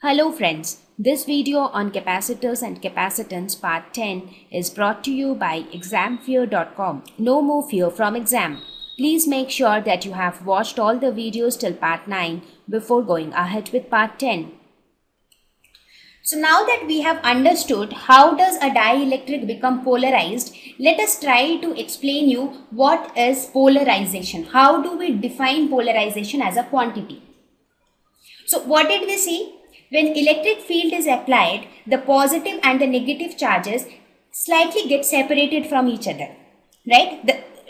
Hello friends, this video on capacitors and capacitance part 10 is brought to you by examfear.com. No more fear from exam. Please make sure that you have watched all the videos till part 9 before going ahead with part 10. So now that we have understood how does a dielectric become polarized, let us try to explain you what is polarization. How do we define polarization as a quantity? So what did we see? When electric field is applied, the positive and the negative charges slightly get separated from each other, right?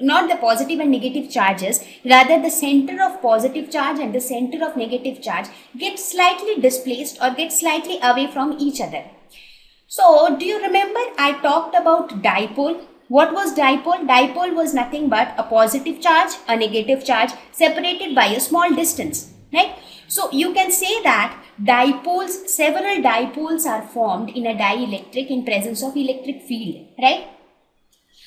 Not the positive and negative charges, rather the center of positive charge and the center of negative charge get slightly displaced or get slightly away from each other. So, do you remember I talked about dipole? What was dipole? Dipole was nothing but a positive charge, a negative charge separated by a small distance, right? So, you can say that several dipoles are formed in a dielectric in presence of electric field, right?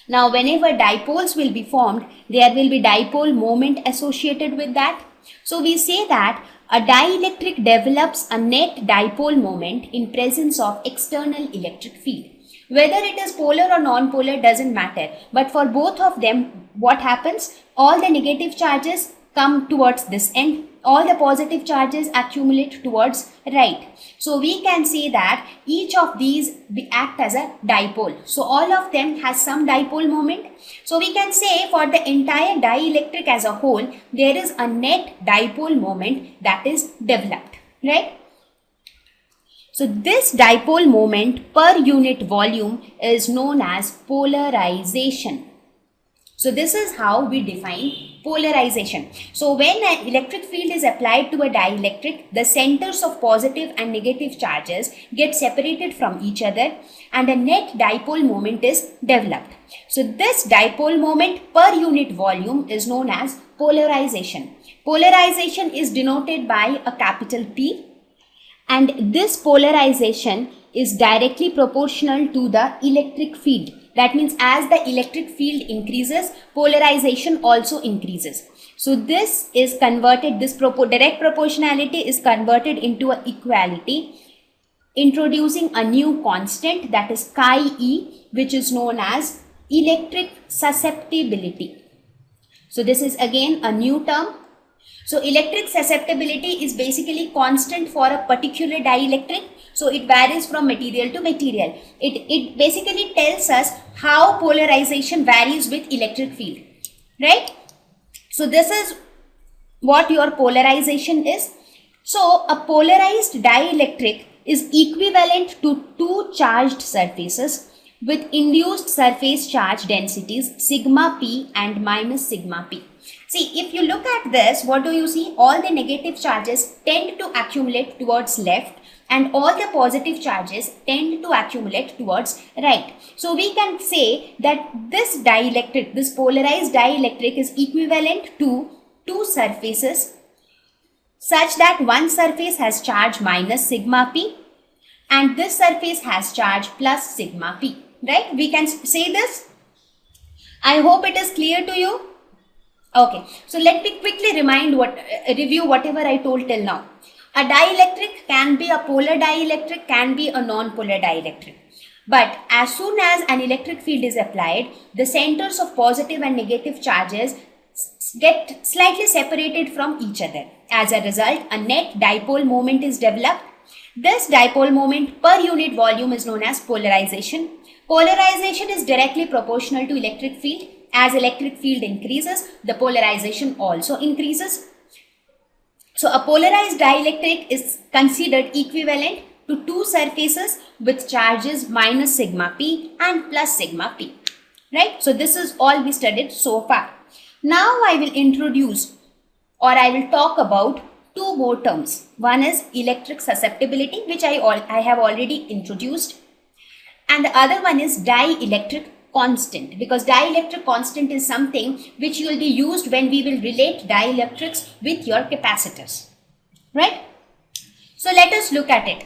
Now, whenever dipoles will be formed, there will be dipole moment associated with that. So, we say that a dielectric develops a net dipole moment in presence of external electric field. Whether it is polar or non-polar doesn't matter, but for both of them, what happens? All the negative charges come towards this end, all the positive charges accumulate towards right. So we can say that each of these act as a dipole. So all of them has some dipole moment. So we can say for the entire dielectric as a whole, there is a net dipole moment that is developed, right? So this dipole moment per unit volume is known as polarization. So this is how we define polarization. So when an electric field is applied to a dielectric, the centers of positive and negative charges get separated from each other and a net dipole moment is developed. So this dipole moment per unit volume is known as polarization. Polarization is denoted by a capital P, and this polarization is directly proportional to the electric field. That means as the electric field increases, polarization also increases. So this is converted, this direct proportionality is converted into an equality, introducing a new constant, that is chi E, which is known as electric susceptibility. So this is again a new term. So electric susceptibility is basically constant for a particular dielectric. So it varies from material to material. It basically tells us how polarization varies with electric field, right? So this is what your polarization is. So a polarized dielectric is equivalent to two charged surfaces with induced surface charge densities sigma p and minus sigma p. See, if you look at this, what do you see? All the negative charges tend to accumulate towards left and all the positive charges tend to accumulate towards right. So we can say that this dielectric, this polarized dielectric is equivalent to two surfaces such that one surface has charge minus sigma p and this surface has charge plus sigma p, right? We can say this. I hope it is clear to you. Okay, so let me quickly review whatever I told till now. A dielectric can be a polar dielectric, can be a non-polar dielectric. But as soon as an electric field is applied, the centers of positive and negative charges get slightly separated from each other. As a result, a net dipole moment is developed. This dipole moment per unit volume is known as polarization. Polarization is directly proportional to electric field. As electric field increases, the polarization also increases. So a polarized dielectric is considered equivalent to two surfaces with charges minus sigma p and plus sigma p, right? So this is all we studied so far. Now I will introduce or I will talk about two more terms. One is electric susceptibility, which I have already introduced, and the other one is dielectric constant, because dielectric constant is something which will be used when we will relate dielectrics with your capacitors, right? So let us look at it.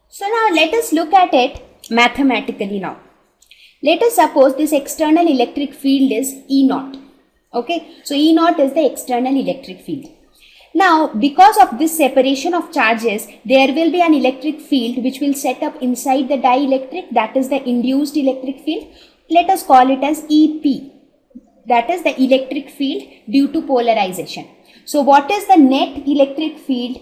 So now let us look at it mathematically now. Let us suppose this external electric field is E naught. Okay, so E naught is the external electric field. Now, because of this separation of charges, there will be an electric field which will set up inside the dielectric, that is the induced electric field. Let us call it as EP, that is the electric field due to polarization. So what is the net electric field?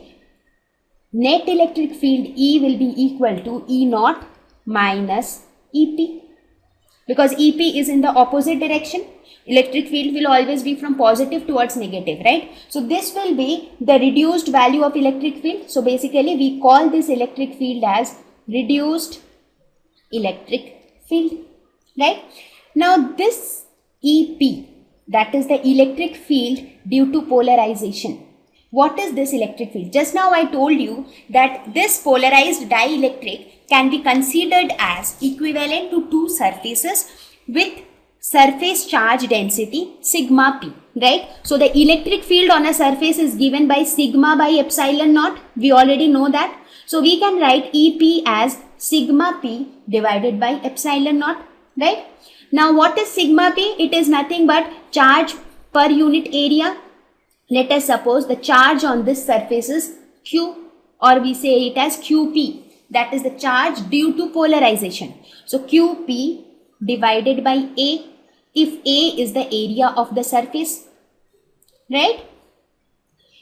Net electric field E will be equal to E naught minus EP, because EP is in the opposite direction. Electric field will always be from positive towards negative, right? So this will be the reduced value of electric field. So basically we call this electric field as reduced electric field, right? Now this EP, that is the electric field due to polarization. What is this electric field? Just now I told you that this polarized dielectric can be considered as equivalent to two surfaces with surface charge density sigma p, right? So the electric field on a surface is given by sigma by epsilon naught. We already know that. So we can write EP as sigma p divided by epsilon naught, right? Now what is sigma p? It is nothing but charge per unit area. Let us suppose the charge on this surface is Q, or we say it as QP. That is the charge due to polarization. So QP divided by A, if A is the area of the surface, right?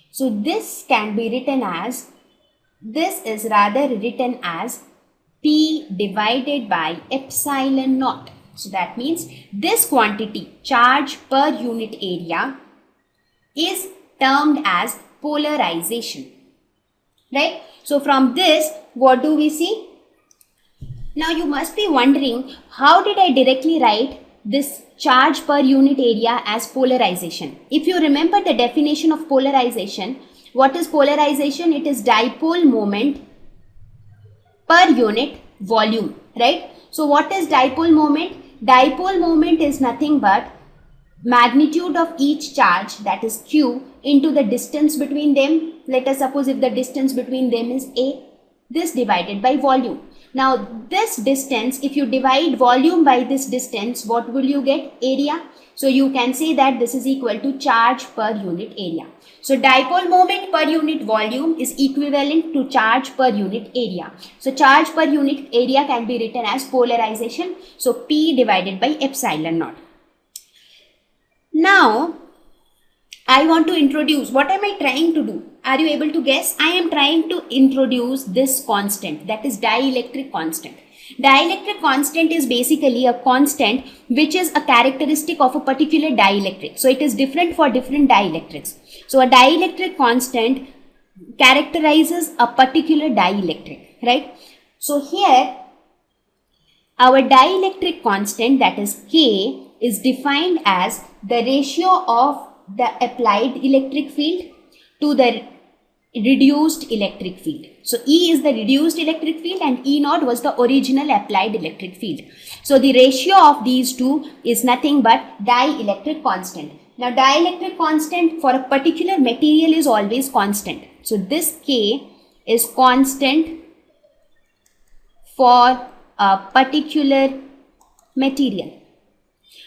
So this can be written as, this is rather written as P divided by epsilon naught. So that means this quantity, charge per unit area, is termed as polarization, right? So from this, what do we see? Now you must be wondering, how did I directly write this charge per unit area as polarization? If you remember the definition of polarization, what is polarization? It is dipole moment per unit volume, right? So what is dipole moment? Dipole moment is nothing but magnitude of each charge, that is Q, into the distance between them. Let us suppose if the distance between them is A, this divided by volume. Now this distance, if you divide volume by this distance, what will you get? Area. So you can say that this is equal to charge per unit area. So dipole moment per unit volume is equivalent to charge per unit area. So charge per unit area can be written as polarization. So P divided by epsilon naught. Now, I want to introduce, what am I trying to do? Are you able to guess? I am trying to introduce this constant, that is dielectric constant. Dielectric constant is basically a constant which is a characteristic of a particular dielectric. So it is different for different dielectrics. So a dielectric constant characterizes a particular dielectric, right? So here, our dielectric constant, that is K, is defined as the ratio of the applied electric field to the reduced electric field. So E is the reduced electric field and E naught was the original applied electric field. So the ratio of these two is nothing but dielectric constant. Now dielectric constant for a particular material is always constant. So this K is constant for a particular material,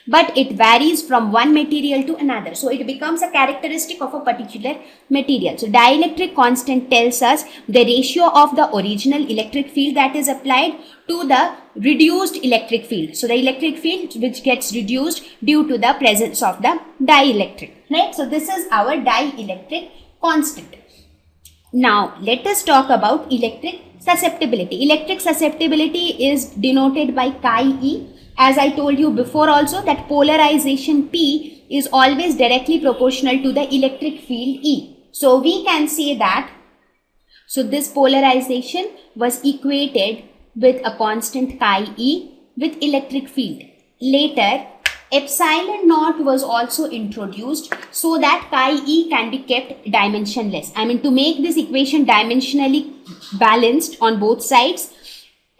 but it varies from one material to another. So it becomes a characteristic of a particular material. So dielectric constant tells us the ratio of the original electric field that is applied to the reduced electric field. So the electric field which gets reduced due to the presence of the dielectric, right? So this is our dielectric constant. Now let us talk about electric susceptibility. Electric susceptibility is denoted by chi E. As I told you before also, that polarization P is always directly proportional to the electric field E. So we can say that, so this polarization was equated with a constant chi E with electric field. Later, epsilon naught was also introduced so that chi E can be kept dimensionless. I mean, to make this equation dimensionally balanced on both sides,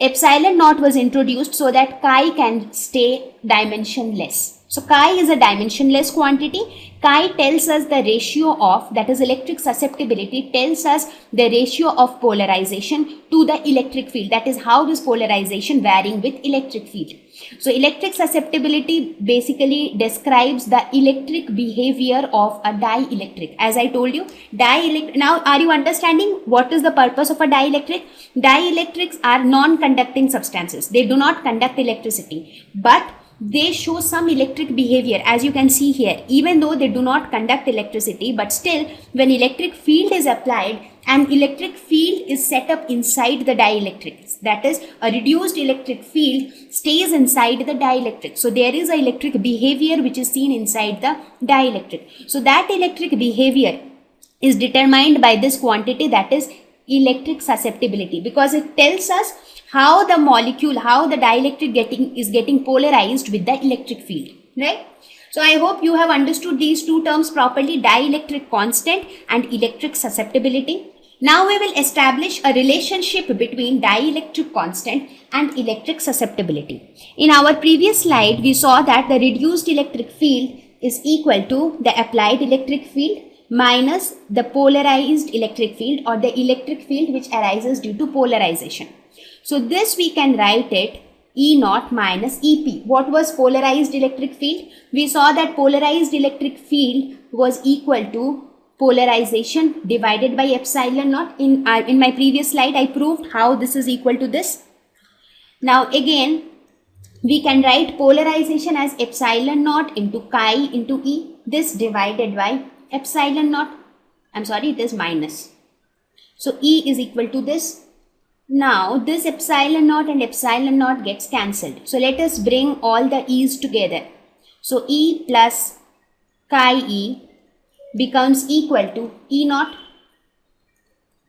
epsilon naught was introduced so that chi can stay dimensionless. So chi is a dimensionless quantity. Chi tells us the ratio of, that is electric susceptibility, tells us the ratio of polarization to the electric field. That is how this polarization varying with electric field. So electric susceptibility basically describes the electric behavior of a dielectric. As I told you, now are you understanding what is the purpose of a dielectric? Dielectrics are non-conducting substances. They do not conduct electricity, but they show some electric behavior, as you can see here. Even though they do not conduct electricity, but still when electric field is applied, an electric field is set up inside the dielectric. That is, a reduced electric field stays inside the dielectric. So there is an electric behavior which is seen inside the dielectric. So that electric behavior is determined by this quantity, that is electric susceptibility, because it tells us how the molecule, how the dielectric is getting polarized with the electric field, right? So I hope you have understood these two terms properly, dielectric constant and electric susceptibility. Now we will establish a relationship between dielectric constant and electric susceptibility. In our previous slide, we saw that the reduced electric field is equal to the applied electric field minus the polarized electric field, or the electric field which arises due to polarization. So this we can write it E naught minus EP. What was polarized electric field? We saw that polarized electric field was equal to polarization divided by epsilon naught. In my previous slide, I proved how this is equal to this. Now again, we can write polarization as epsilon naught into chi into E. This divided by epsilon naught. I'm sorry, it is minus. So E is equal to this. Now this epsilon naught and epsilon naught gets cancelled. So let us bring all the E's together. So E plus chi E becomes equal to E naught,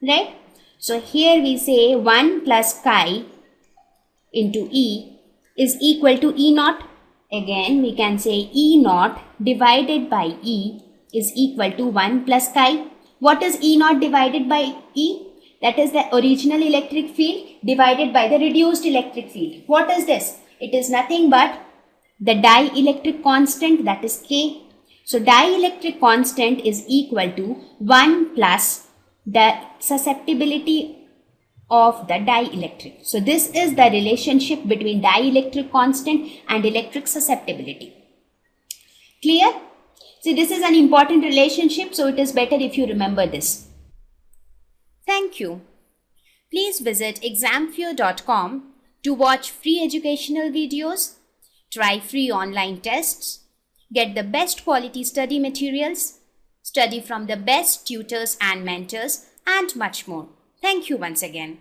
right? So here we say 1 plus chi into E is equal to E naught. Again we can say E naught divided by E is equal to 1 plus chi. What is E naught divided by E? That is the original electric field divided by the reduced electric field. What is this? It is nothing but the dielectric constant, that is K. So dielectric constant is equal to 1 plus the susceptibility of the dielectric. So this is the relationship between dielectric constant and electric susceptibility. Clear? See, this is an important relationship, so it is better if you remember this. Thank you. Please visit examfear.com to watch free educational videos, try free online tests, get the best quality study materials, study from the best tutors and mentors, and much more. Thank you once again.